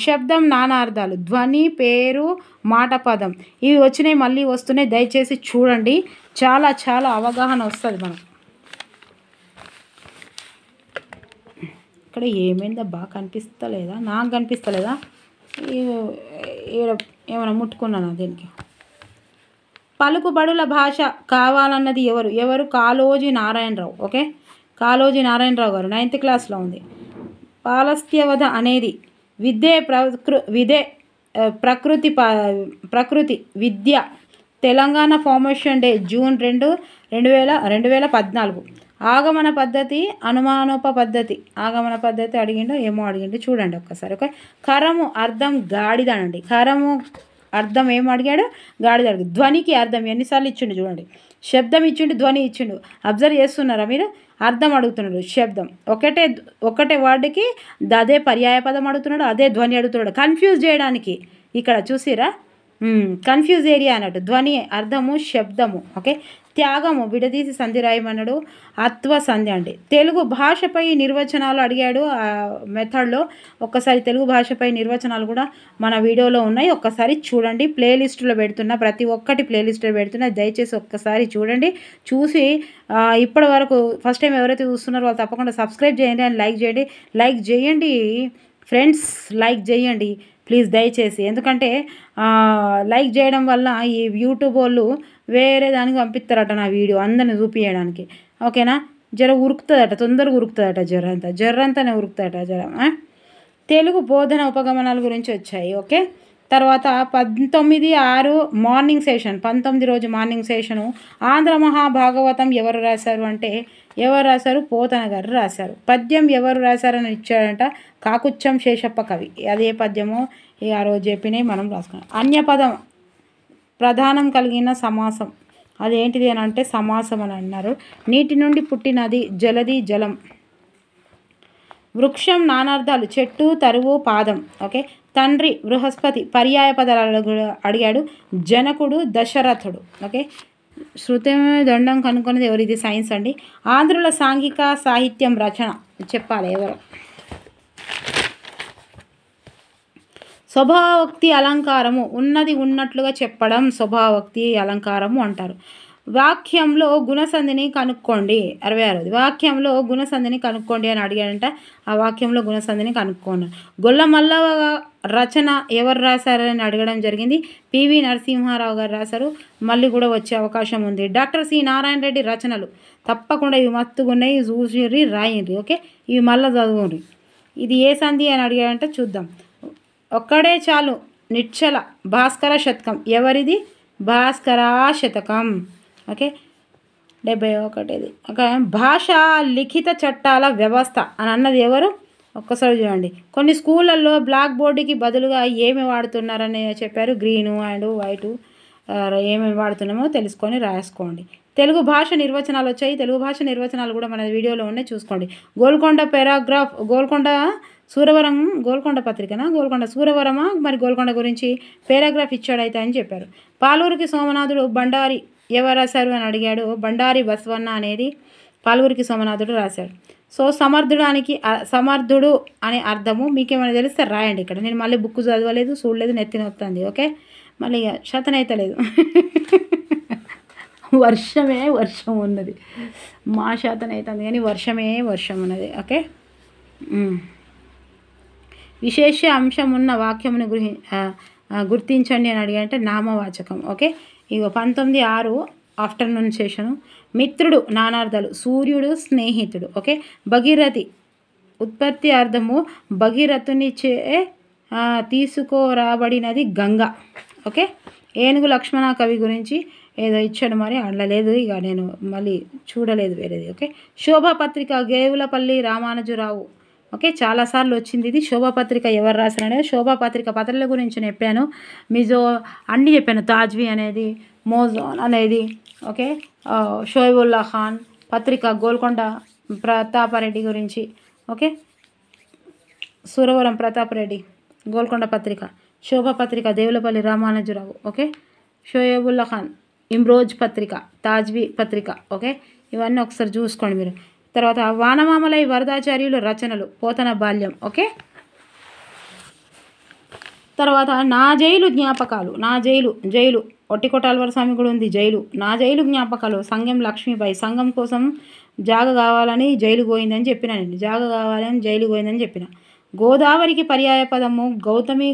శబ్దం నానార్థాలు, ధ్వని, పేరు, మాట, పదం ఇవి వచ్చినాయి, మళ్ళీ వస్తున్నాయి. దయచేసి చూడండి, చాలా చాలా అవగాహన వస్తుంది మనకు. ఇక్కడ ఏమైందా బాగా కనిపిస్తలేదా? నాకు కనిపిస్తలేదా? ఏమైనా ముట్టుకున్నానా దీనికి? పలుకుబడుల భాష కావాలన్నది ఎవరు? కాళోజీ నారాయణరావు. ఓకే, కాళోజీ నారాయణరావు గారు 9th క్లాస్లో ఉంది. పాలస్త్యవధ అనేది ప్రకృతి విద్య. Telangana formation day June 2, 2014. ఆగమన పద్ధతి అనుమానోప పద్ధతి. ఆగమన పద్ధతి అడిగిండు చూడండి ఒక్కసారి. ఓకే, కరము అర్థం గాడిద అండి. కరము అర్థం ఏం అడిగాడు? గాడిద అడిగి. ధ్వనికి అర్థం ఎన్నిసార్లు ఇచ్చిండు చూడండి. శబ్దం ఇచ్చిండు, ధ్వని ఇచ్చిండు. అబ్జర్వ్ చేస్తున్నారా మీరు? అర్థం అడుగుతున్నాడు, శబ్దం ఒకటే వర్డ్కి అదే పర్యాయ పదం అడుగుతున్నాడు, అదే ధ్వని అడుగుతున్నాడు. కన్ఫ్యూజ్ చేయడానికి ఇక్కడ చూసిరా, కన్ఫ్యూజ్ ఏరియా అన్నట్టు. ధ్వని అర్థము, శబ్దము. ఓకే, త్యాగము విడదీసి సంధి రాయమన్నాడు. అత్వ సంధి అండి. తెలుగు భాషపై నిర్వచనాలు అడిగాడు ఆ మెథడ్లో. ఒక్కసారి తెలుగు భాషపై నిర్వచనాలు కూడా మన వీడియోలో ఉన్నాయి, ఒక్కసారి చూడండి. ప్లేలిస్టులో పెడుతున్నా, ప్రతి ఒక్కటి ప్లేలిస్టులో పెడుతున్నా, దయచేసి ఒక్కసారి చూడండి. చూసి ఇప్పటి వరకు ఫస్ట్ టైం ఎవరైతే చూస్తున్నారో వాళ్ళు తప్పకుండా సబ్స్క్రైబ్ చేయండి అండ్ లైక్ చేయండి ఫ్రెండ్స్, లైక్ చేయండి ప్లీజ్ దయచేసి. ఎందుకంటే లైక్ చేయడం వల్ల ఈ యూట్యూబ్ వాళ్ళు వేరే దానికి పంపిస్తారట నా వీడియో అందరిని చూపించడానికి. ఓకేనా, ఉరుకుతుందట, తొందరగా ఉరుకుతుందట, జర్రంతానే ఉరుకుతుందట. తెలుగు బోధన ఉపగమనాల గురించి వచ్చాయి. ఓకే, తర్వాత 19/6 మార్నింగ్ సెషన్, 19 రోజు మార్నింగ్ సెషను. ఆంధ్ర మహాభాగవతం ఎవరు రాశారు అంటే పోతన గారు రాశారు. పద్యం ఎవరు రాశారని ఇచ్చాడంట, కాకుచ్చం శేషప్ప కవి. అదే పద్యమో ఆ రోజు చెప్పినవి మనం రాసుకున్నాం. అన్యపదం ప్రధానం కలిగిన సమాసం అదేంటిది అని అంటే సమాసం అని అన్నారు. నీటి నుండి పుట్టినది జలది, జలం. వృక్షం నానార్థాలు, చెట్టు, తరువు, పాదం. ఓకే, తండ్రి బృహస్పతి. పర్యాయ పదాలు అడిగాడు. జనకుడు, దశరథుడు. ఓకే, శృతి దండం కనుక్కున్నది ఎవరు? ఇది సైన్స్ అండి. ఆంధ్రుల సాంఘిక సాహిత్యం రచన చెప్పాలి ఎవరు? స్వభావోక్తి అలంకారము, ఉన్నది ఉన్నట్లుగా చెప్పడం స్వభావోక్తి అలంకారము అంటారు. వాక్యంలో గుణసంధిని కనుక్కోండి. 66. వాక్యంలో గుణసంధిని కనుక్కోండి అని అడిగాడంట. ఆ వాక్యంలో గుణసంధిని కనుక్కోండి. గొల్లమల్ల రచన ఎవరు రాశారని అడగడం జరిగింది. పివి నరసింహారావు గారు రాశారు. మళ్ళీ కూడా వచ్చే అవకాశం ఉంది. డాక్టర్ సి నారాయణ రెడ్డి రచనలు తప్పకుండా ఇవి మత్తుగున్నాయి, చూసిర్రి, రాయండి. ఓకే, ఇవి మళ్ళీ చదువుండ్రి. ఇది ఏ సంధి అని అడిగాడంటే చూద్దాం. ఒక్కడే చాలు నిశ్చల. భాస్కర శతకం ఎవరిది? భాస్కర శతకం. ఓకే, 71. ఓకే, భాష లిఖిత చట్టాల వ్యవస్థ అని అన్నది ఎవరు? ఒక్కసారి చూడండి. కొన్ని స్కూళ్ళల్లో బ్లాక్ బోర్డుకి బదులుగా ఏమి వాడుతున్నారని చెప్పారు. గ్రీను అండ్ వైటు ఏమేమి వాడుతున్నామో తెలుసుకొని రాసుకోండి. తెలుగు భాష నిర్వచనాలు వచ్చాయి. తెలుగు భాష నిర్వచనాలు కూడా మన వీడియోలో ఉన్నాయి, చూసుకోండి. గోల్కొండ పారాగ్రాఫ్, గోల్కొండ సూరవరం, గోల్కొండ పత్రికనా, గోల్కొండ సూరవరమా, మరి గోల్కొండ గురించి పారాగ్రాఫ్ ఇచ్చాడైతే అని చెప్పారు. పాలూరికి సోమనాథుడు బండారి ఎవరు రాశారు అని అడిగాడు. బండారి బసవన్న అనేది పాలూరికి సోమనాథుడు రాశాడు. సో సమర్థుడు అనే అర్థము మీకేమైనా తెలిస్తే రాయండి. ఇక్కడ నేను మళ్ళీ బుక్ చదవలేదు, చూడలేదు, నెత్తిన వస్తుంది. ఓకే, మళ్ళీ శతనైతే లేదు. వర్షం ఉన్నది, మా శాతం అవుతుంది కానీ వర్షం ఉన్నది. ఓకే, విశేష అంశం ఉన్న వాక్యమును గుర్తించండి అని అడిగారంటే నామవాచకం. ఓకే, ఇగో 19:6 ఆఫ్టర్నూన్ సెషను. మిత్రుడు నానార్థాలు, సూర్యుడు స్నేహితుడు. ఓకే, భగీరథి ఉత్పత్తి అర్థము భగీరథునిచే తీసుకురాబడినది గంగ. ఓకే, ఏనుగు లక్ష్మణ కవి గురించి ఏదో ఇచ్చాడు, మరి అడలేదు, ఇక నేను మళ్ళీ చూడలేదు వేరేది. ఓకే, శోభాపత్రిక గేవులపల్లి రామానుజరావు. ఓకే, చాలాసార్లు వచ్చింది ఇది. శోభాపత్రిక ఎవరు రాశారనేది, శోభాపత్రిక పత్రికల గురించి చెప్పాను, మిజో అన్నీ చెప్పాను. తాజ్వీ అనేది, మోజోన్ అనేది. ఓకే, షోయబుల్లా ఖాన్ పత్రిక, గోల్కొండ ప్రతాపరెడ్డి గురించి. ఓకే, సూరవరం ప్రతాపరెడ్డి, గోల్కొండ పత్రిక. శోభాపత్రిక దేవులపల్లి రామానుజరావు. ఓకే, షోయబుల్లా ఖాన్ ఇమ్రోజ్ పత్రిక, తాజ్వీ పత్రిక. ఓకే, ఇవన్నీ ఒకసారి చూసుకోండి మీరు. తర్వాత వానమామలై వరదాచార్యులు రచనలు, పోతన బాల్యం. ఓకే, తర్వాత నా జైలు జ్ఞాపకాలు, నా జైలు ఒట్టికొట్టాలవారి స్వామి కూడా ఉంది జైలు. నా జైలు జ్ఞాపకాలు, సంగం లక్ష్మీబాయి సంఘం కోసం జాగ కావాలని జైలు పోయిందని చెప్పిన నేను, జాగ కావాలని జైలు పోయిందని చెప్పిన. గోదావరికి పర్యాయ పదము గౌతమి,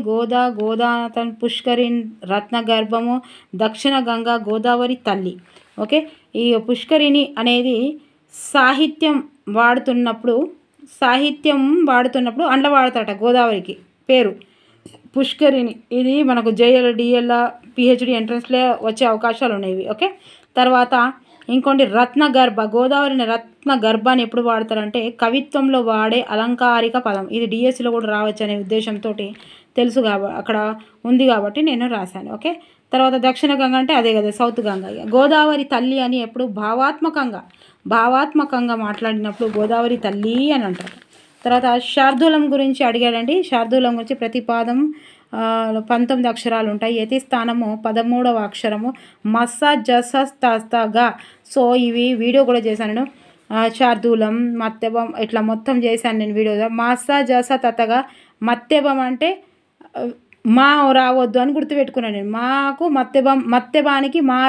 గోదాతన్, పుష్కరిన్, రత్నగర్భము, దక్షిణ గంగా, గోదావరి తల్లి. ఓకే, ఈ పుష్కరిణి అనేది సాహిత్యం వాడుతున్నప్పుడు అండ్ల వాడతాట గోదావరికి పేరు పుష్కరిణి. ఇది మనకు జేఎల్, డిఎల్, పిహెచ్డి ఎంట్రన్స్లో వచ్చే అవకాశాలు ఉన్నాయి. ఓకే, తర్వాత ఇంకోటి రత్నగర్భ. గోదావరిని రత్నగర్భ అని ఎప్పుడు వాడతారంటే కవిత్వంలో వాడే అలంకారిక పదం. ఇది డిఎస్సిలో కూడా రావచ్చు అనే ఉద్దేశంతో తెలుసు కాబట్టి అక్కడ ఉంది కాబట్టి నేను రాశాను. ఓకే, తర్వాత దక్షిణ గంగ అంటే అదే కదా, సౌత్ గంగ. గోదావరి తల్లి అని ఎప్పుడు భావాత్మకంగా మాట్లాడినప్పుడు గోదావరి తల్లి అని అంటారు. తర్వాత శార్దూలం గురించి అడిగాడండి. శార్దూలం గురించి ప్రతిపాదం 19 అక్షరాలు ఉంటాయి. యతి స్థానము 13వ అక్షరము. మస్స జస తగా. సో ఇవి వీడియో కూడా చేశాను నేను. శార్దూలం, మత్తెబం ఇట్లా మొత్తం చేశాను నేను వీడియో. మస్స జస తతగా. మత్తెబం అంటే మా రావద్దు అని గుర్తుపెట్టుకున్నాను నేను. మాకు మత్తెబానికి మా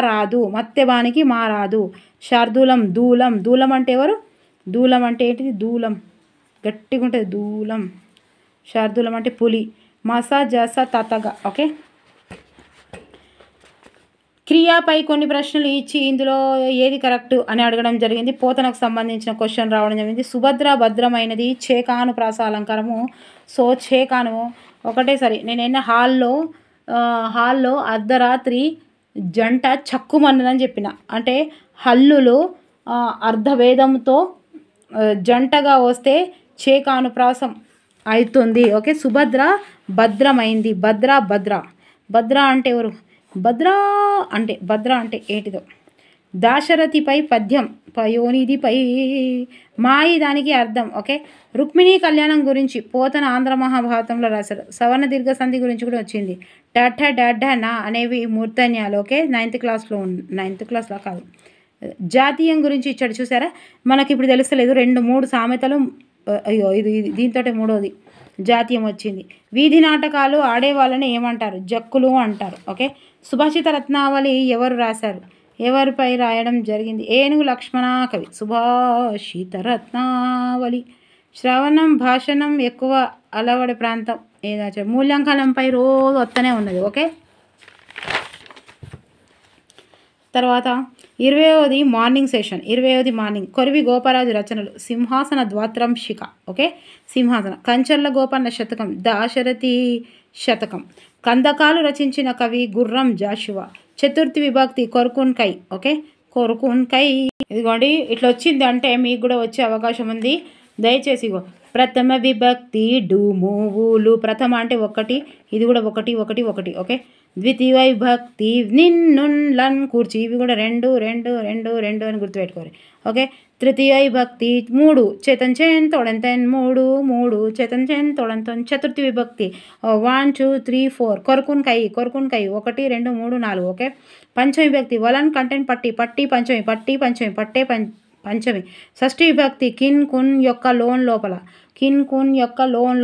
రాదు. శార్దూలం దూలం అంటే ఎవరు? దూలం అంటే ఏంటిది? దూలం గట్టిగా ఉంటుంది, దూలం. శార్దూలం అంటే పులి. మసా జస తతగా. ఓకే, క్రియాపై కొన్ని ప్రశ్నలు ఇచ్చి ఇందులో ఏది కరెక్ట్ అని అడగడం జరిగింది. పోతనకు సంబంధించిన క్వశ్చన్ రావడం జరిగింది. సుభద్ర భద్రమైనది చేకాను ప్రాస అలంకారము. సో చేకాను ఒకటేసారి నేను హాల్లో అర్ధరాత్రి జంట చక్కుమన్నదని చెప్పిన. అంటే హల్లులు అర్ధవేదంతో జంటగా వస్తే చేకానుప్రాసం అవుతుంది. ఓకే, సుభద్ర భద్రమైంది. భద్ర అంటే ఎవరు? భద్ర అంటే ఏంటిదో. దాశరథిపై పద్యం, పయోనిధిపై మాయి దానికి అర్థం. ఓకే, రుక్మిణీ కళ్యాణం గురించి పోతన ఆంధ్ర మహాభారతంలో రాశారు. సవర్ణ దీర్ఘ సంధి గురించి కూడా వచ్చింది. డాఢ నా అనేవి మూర్ధన్యాలు. ఓకే, 9th క్లాస్లో కాదు, జాతీయం గురించి ఇచ్చాడు చూసారా. మనకి ఇప్పుడు తెలుస్తలేదు, 2-3 సామెతలు. అయ్యో ఇది దీంతో మూడోది జాతీయం వచ్చింది. వీధి నాటకాలు ఆడే వాళ్ళని ఏమంటారు? జక్కులు అంటారు. ఓకే, సుభాషిత రత్నావళి ఎవరు రాశారు? ఎవరిపై రాయడం జరిగింది? ఏనుగు లక్ష్మణ కవి. సుభాషిత రత్నావళి. శ్రవణం భాషణం ఎక్కువ అలవడి ప్రాంతం ఏదో మూల్యాంకనంపై రోజు వస్తూనే ఉన్నది. ఓకే, తర్వాత 20వది మార్నింగ్ సెషన్. 20వది మార్నింగ్. కొరివి గోపరాజు రచనలు. సింహాసన ద్వాత్రంశిక. ఓకే, సింహాసన. కంచర్ల గోపన్న శతకం, దాశరథి శతకం. కందకాలు రచించిన కవి గుర్రం జాషువా. చతుర్థి విభక్తి కొరుకున్కై. ఓకే, కొరుకున్కై. ఇదిగోండి ఇట్లా వచ్చింది అంటే మీకు కూడా వచ్చే అవకాశం ఉంది. దయచేసి ఇగో ప్రథమ విభక్తి డూమూవులు. ప్రథమ అంటే 1, ఇది కూడా 1. ఓకే, ద్వితీయ విభక్తి నిన్ను లన్ కూర్చి, ఇవి కూడా 2 అని గుర్తుపెట్టుకోవాలి. ఓకే, తృతీయ విభక్తి 3 చేతన్ చేన్ తోడంతన్ 3 చేతన్ చేన్ తోడంతన్. చతుర్థి విభక్తి 1 2 3 4 కొరుకున్కై 1 2 3 4. ఓకే, పంచమి విభక్తి వలన్ కంటెంట్ పట్టి పంచమి పట్టే పంచమి. షష్ఠి విభక్తి కిన్ కున్ యొక్క లోన్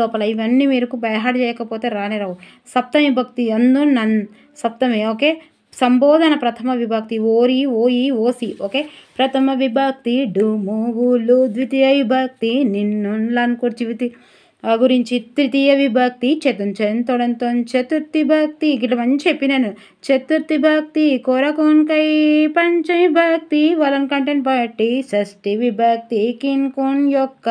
లోపల. ఇవన్నీ మీరు బైహాడ్ చేయకపోతే రావు. సప్తమి విభక్తి అందు నన్ సప్తమి. ఓకే, సంబోధన ప్రథమ విభక్తి ఓరి ఓయి ఓసి. ఓకే, ప్రథమ విభక్తి డుమూవులు. ద్వితీయ విభక్తి నిన్ను లన్ కూర్చి. గురించి తృతీయ విభక్తి చతుర్థం చతుర్థి భక్తి ఇట్లా మంచి చెప్పినాను. చతుర్థి భక్తి కొరకొన్కై పంచమి భక్తి వలన్ కంటెన్ పట్టి షష్ఠి విభక్తి కిన్ కొన్ యొక్క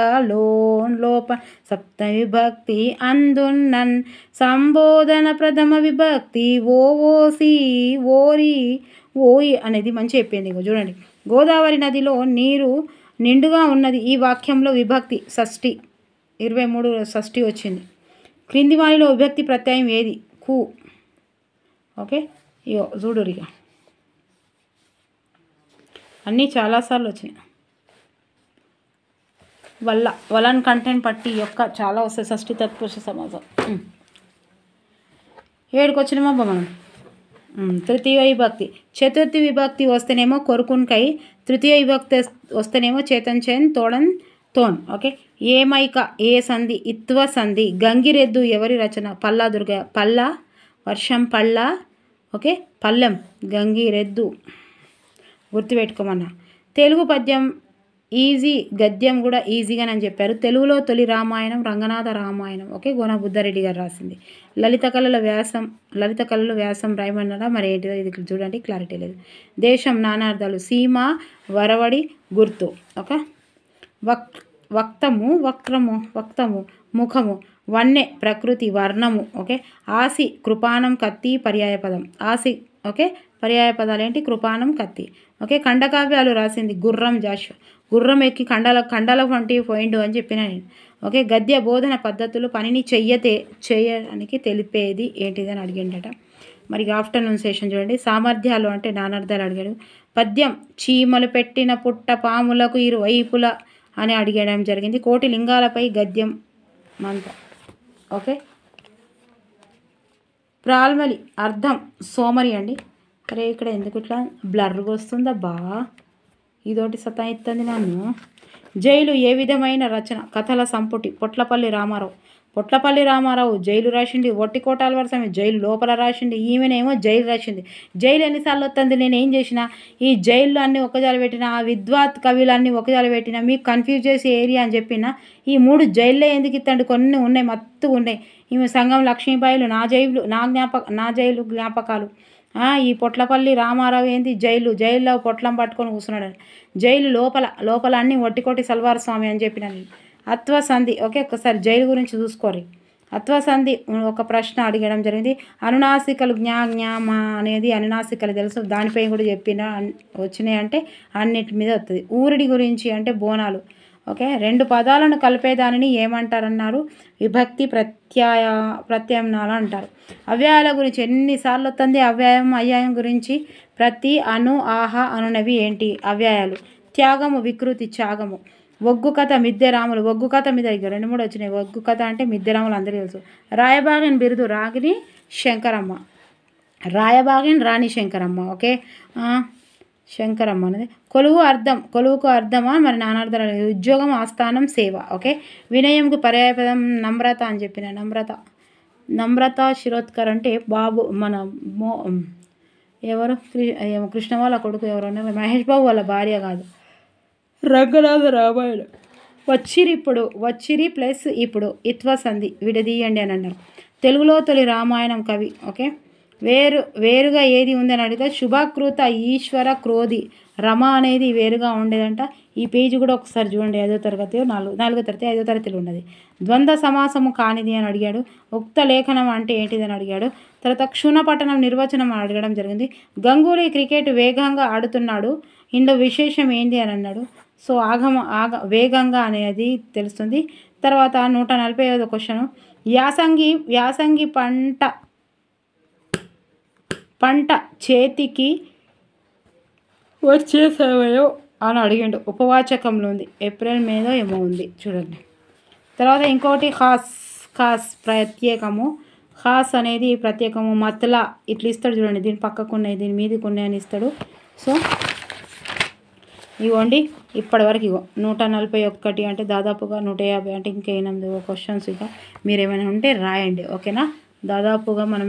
లోప సప్తమి విభక్తి అందున్నన్ సంబోధన ప్రథమ విభక్తి ఓసి ఓరి ఓయి అనేది మంచి చెప్పింది. చూడండి, గోదావరి నదిలో నీరు నిండుగా ఉన్నది. ఈ వాక్యంలో విభక్తి షష్ఠి 23 షష్ఠి వచ్చింది. క్రింది వారిలో విభక్తి ప్రత్యయం ఏది? కు. ఓకే, ఇయో చూడురిగా అన్నీ చాలాసార్లు వచ్చినాయి. వలన్ కంటెంట్ పట్టి యొక్క చాలా వస్తాయి. షష్ఠి తత్పురుష సమాసం 7కి వచ్చినామా మనం. తృతీయ విభక్తి చతుర్థి విభక్తి వస్తేనేమో కొరుకున్కై, తృతీయ విభక్తి వస్తేనేమో చేతన్ చేన్ తోడన్ తోన్. ఓకే, ఏమైక ఏ సంధి ఇత్వ సంధి. గంగిరెద్దు ఎవరి రచన? పల్లా దుర్గ. పల్లా వర్షం పళ్ళ. ఓకే, పల్లెం గంగిరెద్దు గుర్తుపెట్టుకోమన్నా. తెలుగు పద్యం ఈజీ, గద్యం కూడా ఈజీగానని చెప్పారు. తెలుగులో తొలి రామాయణం రంగనాథ రామాయణం. ఓకే, గోన బుద్ధారెడ్డి గారు రాసింది. లలిత కళల వ్యాసం రాయమన్నారా? మరి ఏంటిదో ఇది చూడండి, క్లారిటీ లేదు. దేశం నానార్థాలు. సీమ వరవడి గుర్తు. ఓకే, వక్తము ముఖము. వన్నె ప్రకృతి వర్ణము. ఓకే, ఆసి కృపానం కత్తి పర్యాయపదం. ఆసి ఓకే, పర్యాయపదాలు ఏంటి? కృపానం కత్తి. ఓకే, ఖండకావ్యాలు రాసింది గుర్రం జాషువా. గుర్రం ఎక్కి ఖండాల వంటి పోయిండు అని చెప్పిన నేను. ఓకే, గద్య బోధన పద్ధతులు పనిని చేయడానికి తెలిపేది ఏంటిదని అడిగిండట. మరి ఆఫ్టర్నూన్ సెషన్ చూడండి. సామర్థ్యాలు అంటే నానార్థాలు అడిగాడు. పద్యం చీమలు పెట్టిన పుట్ట పాములకు ఇరువైపుల అని అడిగడం జరిగింది. కోటి లింగాలపై గద్యం మంత. ఓకే, ప్రాల్మలి అర్థం సోమరి అండి. అరే ఇక్కడ ఎందుకు ఇట్లా బ్లర్గా వస్తుందా బా, ఇదోటి సతాయిస్తుంది నన్ను. జైలు ఏ విధమైన రచన? కథల సంపుటి. పొట్లపల్లి రామారావు జైలు రాసింది. ఒట్టి కోటాల వరసమే జైలు లోపల రాసింది. ఈమెనేమో జైలు రాసింది. జైలు ఎన్నిసార్లు వస్తుంది? నేను ఏం చేసిన? ఈ జైళ్ళు అన్నీ ఒకజాలు పెట్టిన, ఆ విద్వాత్ కవిలన్నీ ఒకజాలు పెట్టిన, మీకు కన్ఫ్యూజ్ చేసే ఏరియా అని చెప్పిన. ఈ 3 జైళ్ళే ఎందుకు ఇస్తాండి? కొన్ని ఉన్నాయి, మత్తుగా ఉన్నాయి. ఈమె సంఘం లక్ష్మీబాయిలు, నా జైలు జ్ఞాపకాలు. ఈ పొట్లపల్లి రామారావు ఏంది? జైల్లో పొట్లం పట్టుకొని కూర్చున్నాడు. జైలు లోపల అన్నీ ఒట్టికోటి సల్వార్ స్వామి అని చెప్పిన. అత్వసంధి. ఓకే, ఒకసారి జైలు గురించి చూసుకోరు. అత్వసంధి ఒక ప్రశ్న అడగడం జరిగింది. అనునాసికలు జ్ఞామా అనేది అనునాసికలు తెలుసు, దానిపై కూడా చెప్పిన వచ్చినాయి అంటే అన్నిటి మీద వస్తుంది. ఊరిడి గురించి అంటే బోనాలు. ఓకే, 2 పదాలను కలిపేదానిని ఏమంటారన్నారు? విభక్తి ప్రత్యామ్నాయాలు అంటారు. అవ్యయాల గురించి ఎన్నిసార్లు వస్తుంది? అవ్యయం గురించి ప్రతి ఆహా అనునవి ఏంటి? అవ్యయాలు. త్యాగము వికృతి త్యాగము. ఒగ్గు కథ మిద్దెరాములు. ఒగ్గు కథ మీద 2, 3 వచ్చినాయి. ఒగ్గు కథ అంటే మిద్దెరాములు అందరికీ తెలుసు. రాయబాగిన్ బిరుదు రాణి శంకరమ్మ. రాణి శంకరమ్మ. ఓకే, శంకరమ్మ అనేది కొలువుకు అర్థమా? మరి నానార్థాలు. ఉద్యోగం ఆస్థానం సేవ. ఓకే, వినయంకు పర్యాయపదం నమ్రత అని చెప్పిన. నమ్రత శిరోద్కర్ అంటే బాబు మన ఎవరు కృష్ణ వాళ్ళ కొడుకు ఎవరు? మహేష్ బాబు వాళ్ళ భార్య కాదు, రంగనాథ రామాయణం. వచ్చిరి ప్లస్ ఇప్పుడు ఇత్వ సంధి విడదీయండి అని అన్నారు. తెలుగులో తొలి రామాయణం కవి. ఓకే, వేరుగా ఏది ఉందని అడిగితే శుభకృత ఈశ్వర క్రోధి రమ అనేది వేరుగా ఉండేదంట. ఈ పేజీ కూడా ఒకసారి చూడండి. 5వ తరగతి 4వ తరగతి 5వ తరగతిలో ఉన్నది. ద్వంద్వ సమాసము కానిది అని అడిగాడు. ఉక్త లేఖనం అంటే ఏంటిదని అడిగాడు. తర్వాత క్షుణపట్టణం నిర్వచనం అడగడం జరిగింది. గంగూలీ క్రికెట్ వేగంగా ఆడుతున్నాడు, ఇందులో విశేషం ఏంటి అని అన్నాడు. సో వేగంగా అనేది తెలుస్తుంది. తర్వాత 145వ క్వశ్చన్. యాసంగి పంట చేతికి వచ్చే సమయం అని అడిగిండు. ఉపవాచకంలో ఉంది. ఏప్రిల్ మేలో ఏమో ఉంది చూడండి. తర్వాత ఇంకోటి ఖాస్ ప్రత్యేకము. ఖాస్ అనేది ప్రత్యేకము. మతలా ఇట్లా ఇస్తాడు చూడండి. దీని పక్కకు ఉన్నాయి, దీని మీదకి ఉన్నాయి అని ఇస్తాడు. సో ఇవ్వండి ఇప్పటివరకు 141 అంటే దాదాపుగా 150 అంటే ఇంకా 8 క్వశ్చన్స్. ఇక మీరు ఏమైనా ఉంటే రాయండి. ఓకేనా? దాదాపుగా మనం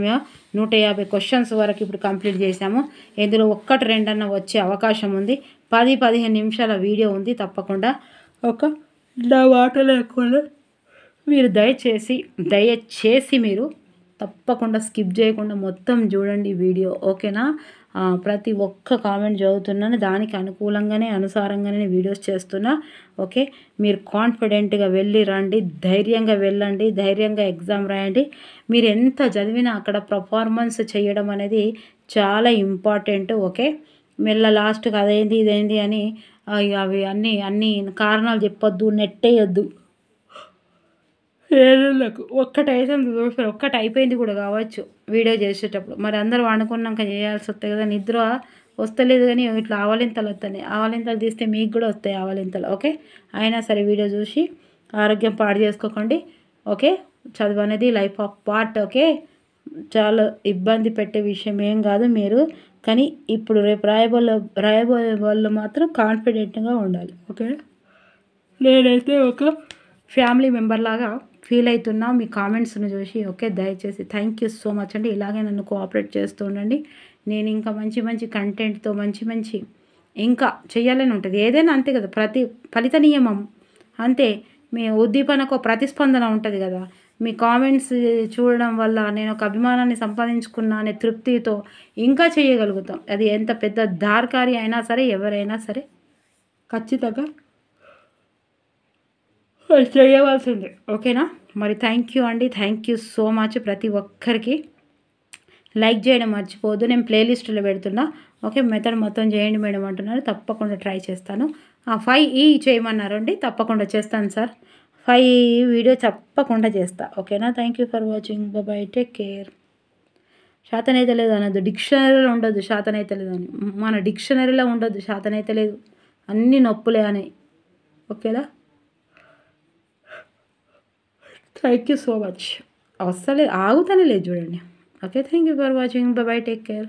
150 క్వశ్చన్స్ వరకు ఇప్పుడు కంప్లీట్ చేసాము. ఇందులో 1-2 అన్న వచ్చే అవకాశం ఉంది. 10-15 నిమిషాల వీడియో ఉంది. తప్పకుండా నా మాటలు ఎక్కువ మీరు దయచేసి మీరు తప్పకుండా స్కిప్ చేయకుండా మొత్తం చూడండి వీడియో, ఓకేనా? ప్రతి ఒక్క కామెంట్ చదువుతున్నాను, దానికి అనుసారంగానే వీడియోస్ చేస్తున్నా, ఓకే? మీరు కాన్ఫిడెంట్గా వెళ్ళి రండి, ధైర్యంగా వెళ్ళండి, ధైర్యంగా ఎగ్జామ్ రాయండి. మీరు ఎంత చదివినా అక్కడ పర్ఫార్మెన్స్ చేయడం అనేది చాలా ఇంపార్టెంట్, ఓకే? లాస్ట్కి అదేంది ఇదేంది అని అవి అన్ని కారణాలు చెప్పొద్దు, నెట్టేయొద్దు. ఏళ్ళకు ఒక్కటి అయిపోయింది కూడా కావచ్చు వీడియో చేసేటప్పుడు. మరి అందరూ వండుకున్నాక చేయాల్సి వస్తాయి కదా, నిద్ర వస్తలేదు కానీ ఇట్లా ఆవలింతలు వస్తున్నాయి. ఆవలింతలు తీస్తే మీకు కూడా వస్తాయి ఆవలింతలు, ఓకే? అయినా సరే వీడియో చూసి ఆరోగ్యం పాడు చేసుకోకండి, ఓకే? చదువు అనేది లైఫ్ ఆఫ్ పార్ట్, ఓకే? చాలా ఇబ్బంది పెట్టే విషయం ఏం కాదు మీరు, కానీ ఇప్పుడు రేపు రాయబోయే వాళ్ళు మాత్రం కాన్ఫిడెంట్గా ఉండాలి, ఓకే? నేనైతే ఒక ఫ్యామిలీ మెంబర్ లాగా ఫీల్ అవుతున్నా మీ కామెంట్స్ని చూసి, ఓకే? దయచేసి థ్యాంక్ యూ సో మచ్ అండి. ఇలాగే నన్ను కోఆపరేట్ చేస్తూ ఉండండి. నేను ఇంకా మంచి కంటెంట్తో మంచి ఇంకా చెయ్యాలని ఉంటుంది. ఏదైనా అంతే కదా, ఫలిత నియమం అంతే. మీ ఉద్దీపనకు ప్రతిస్పందన ఉంటుంది కదా. మీ కామెంట్స్ చూడడం వల్ల నేను ఒక అభిమానాన్ని సంపాదించుకున్నా అనే తృప్తితో ఇంకా చేయగలుగుతాం. అది ఎంత పెద్ద దార్కారి అయినా సరే, ఎవరైనా సరే ఖచ్చితంగా చేయవలసిందే, ఓకేనా? మరి థ్యాంక్ యూ అండి, థ్యాంక్ యూ సో మచ్. ప్రతి ఒక్కరికి లైక్ చేయడం మర్చిపోవద్దు. నేను ప్లేలిస్టులో పెడుతున్నా, ఓకే? మెథడ్ మొత్తం చేయండి మేడం అంటున్నారు, తప్పకుండా ట్రై చేస్తాను. 5E చేయమన్నారు అండి, తప్పకుండా చేస్తాను సార్. 5 వీడియో తప్పకుండా చేస్తా, ఓకేనా? Thank you for watching, bye, take care. శాతనైతే లేదు అనద్దు, డిక్షనరీలో ఉండొద్దు శాతనైతే లేదని. మన డిక్షనరీలో ఉండొద్దు శాతనైతే లేదు, అన్నీ నొప్పులే అని, ఓకేనా? Thank you so much. వస్తలేదు, ఆగుతానే లేదు చూడండి, okay? Thank you for watching, bye, take care.